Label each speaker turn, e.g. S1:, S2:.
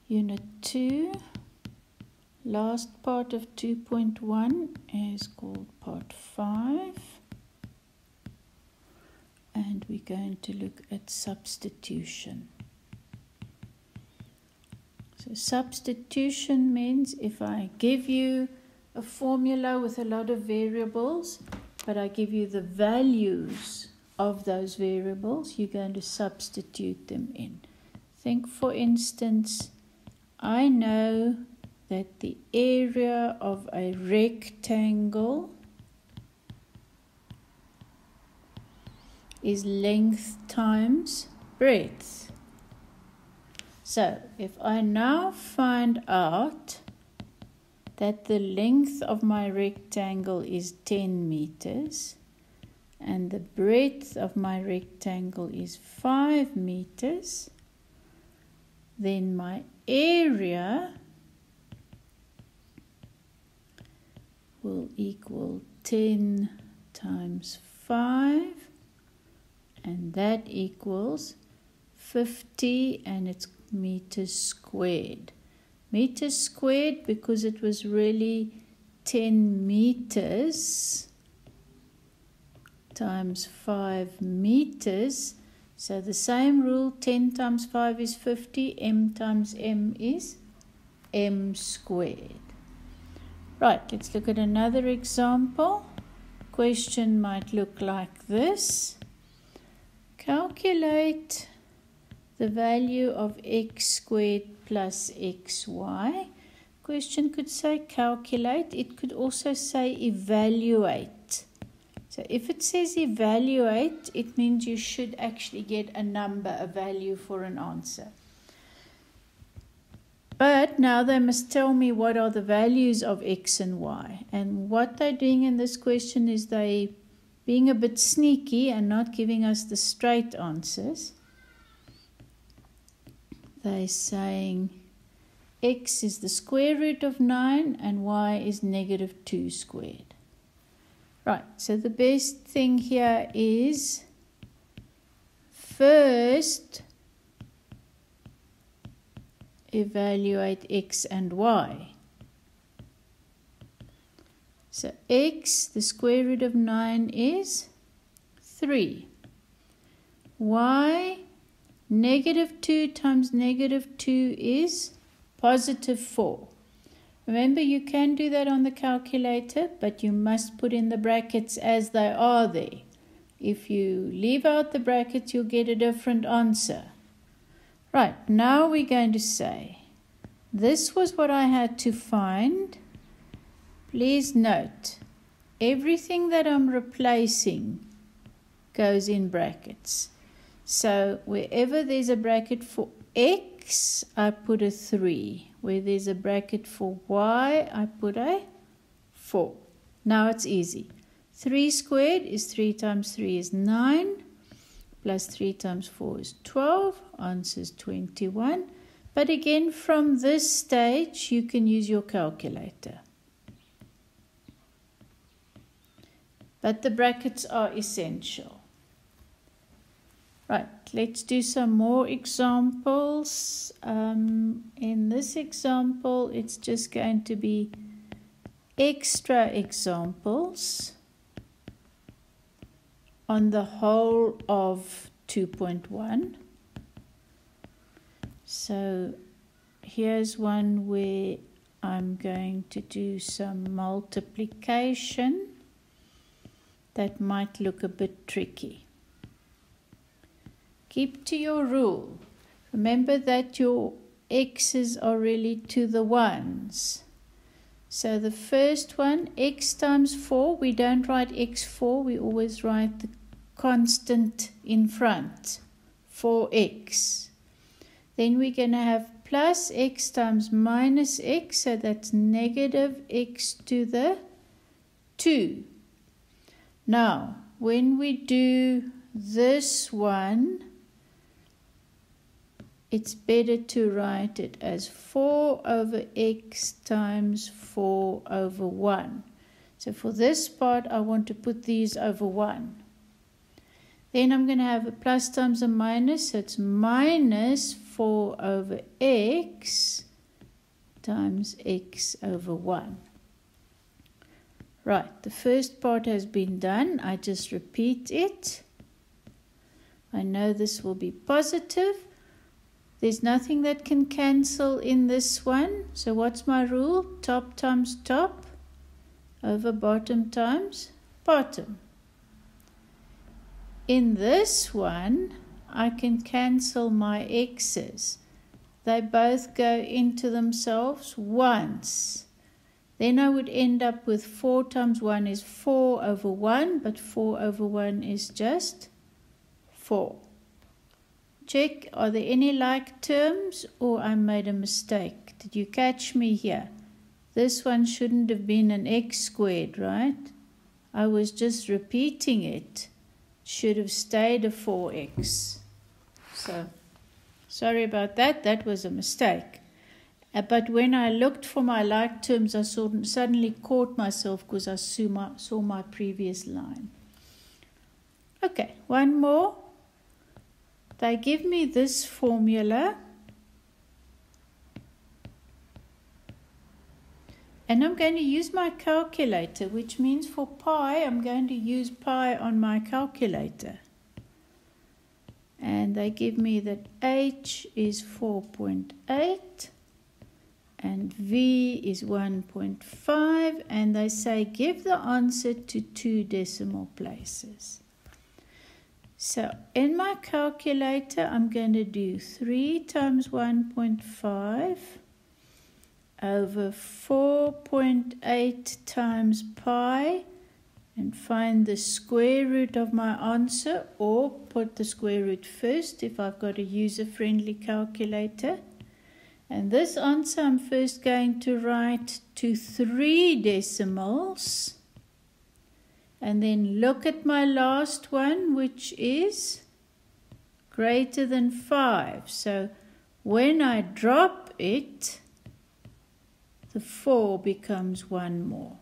S1: Unit 2, last part of 2.1 is called Part 5. And we're going to look at substitution. So substitution means if I give you a formula with a lot of variables, but I give you the values of those variables, you're going to substitute them in. Think, for instance, I know that the area of a rectangle is length times breadth. So if I now find out that the length of my rectangle is 10 meters and the breadth of my rectangle is 5 meters, then my area will equal 10 times 5, and that equals 50, and it's meters squared. Meters squared because it was really 10 meters times 5 meters. So the same rule, 10 times 5 is 50, m times m is m squared. Right, let's look at another example. Question might look like this. Calculate the value of x squared plus xy. Question could say calculate. It could also say evaluate. So if it says evaluate, it means you should actually get a number, a value for an answer. But now they must tell me what are the values of x and y. And what they're doing in this question is they being a bit sneaky and not giving us the straight answers. They're saying x is the square root of 9 and y is negative 2 squared. Right, so the best thing here is first evaluate x and y. So x, the square root of 9 is 3. Y, negative 2 times negative 2 is positive 4. Remember, you can do that on the calculator, but you must put in the brackets as they are there. If you leave out the brackets, you'll get a different answer. Right, now we're going to say, this was what I had to find. Please note, everything that I'm replacing goes in brackets. So wherever there's a bracket for x, I put a 3. Where there's a bracket for y, I put a 4. Now it's easy. 3 squared is 3 times 3 is 9. Plus 3 times 4 is 12. Answer is 21. But again, from this stage, you can use your calculator. But the brackets are essential. Right, let's do some more examples. In this example, it's just going to be extra examples on the whole of 2.1. So here's one where I'm going to do some multiplication that might look a bit tricky. Keep to your rule. Remember that your x's are really to the ones. So the first one, x times 4, we don't write x4, we always write the constant in front, 4x. Then we're going to have plus x times minus x, so that's negative x to the 2. Now, when we do this one, it's better to write it as 4 over x times 4 over 1. So for this part, I want to put these over 1. Then I'm going to have a plus times a minus, so it's minus 4 over x times x over 1. Right, the first part has been done. I just repeat it. I know this will be positive. There's nothing that can cancel in this one. So what's my rule? Top times top over bottom times bottom. In this one, I can cancel my x's. They both go into themselves once. Then I would end up with 4 times 1 is 4 over 1, but 4 over 1 is just 4. Check, are there any like terms or I made a mistake? Did you catch me here? This one shouldn't have been an x squared, right? I was just repeating it. Should have stayed a 4x. So, sorry about that. That was a mistake. But when I looked for my like terms, I suddenly caught myself because I saw my previous line. Okay, one more. They give me this formula. And I'm going to use my calculator, which means for pi, I'm going to use pi on my calculator. And they give me that h is 4.8 and v is 1.5, and they say give the answer to 2 decimal places. So in my calculator, I'm going to do 3 times 1.5 over 4.8 times pi, and find the square root of my answer, or put the square root first if I've got a user-friendly calculator. And this answer I'm first going to write to 3 decimals, and then look at my last one, which is greater than 5. So when I drop it, the 4 becomes 1 more.